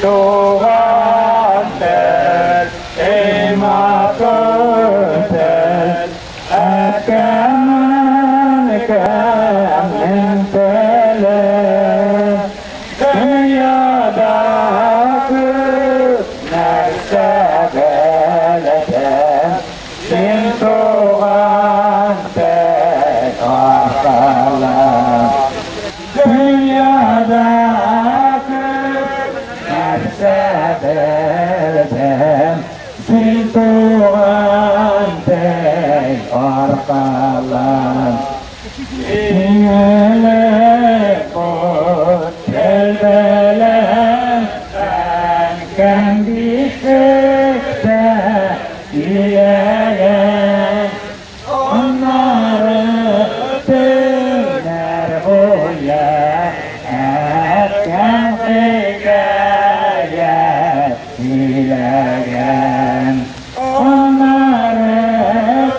Tuhan'dır, iman öder, ekemmen kemin teler, dünyada nerse beleden, sin Tuhan'dır arkalar, dünyada sebebem Sintuğan'day arkalan İngele kut kelbeler Ben kendisi de diyeyen Onları döner huya Erken hikayet dileyen Onları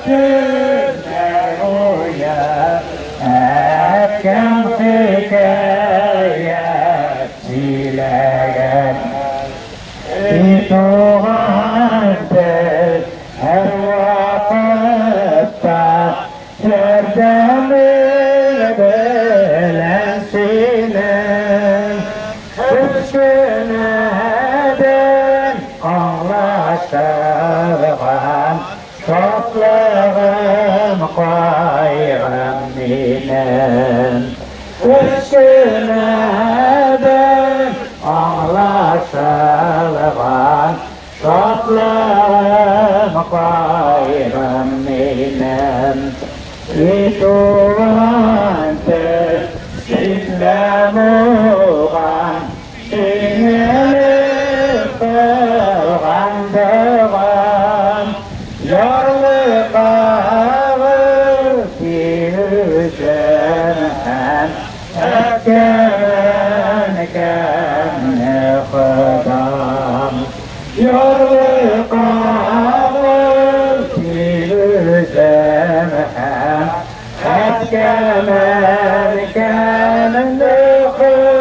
döner huya Erken hikayet dileyen İtuğan'dır her vakitte Serdemir bilensinin Üsküneden anlaşılgan Toplığım koyğım benim Üsküneden anlaşılgan Toplığım koyğım benim İtuğan'dır sizlemuğan İngelip kılgandığım Yorluqağı birüzünden Ekemen kemni kıdam Yorluqağı birüzünden Ekemen kemni kıdam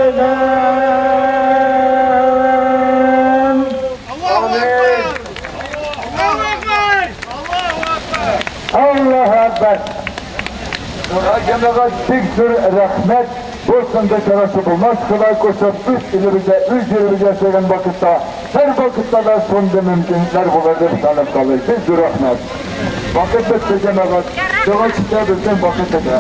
Allahu Ekber! Allahu Ekber! Allahu Ekber! Allahu Ekber. Cenab-ı tektir rahmet bolsun da şerefsi bulmaz. Kılay koşup üç ilimize söylen vakitte her vakitte da sonunda mümkünler bulurdu tanıp kalır. Biz rahmet. Vakit bitti Cenab-ı Hak. Çok açıkta bizden vakit eder.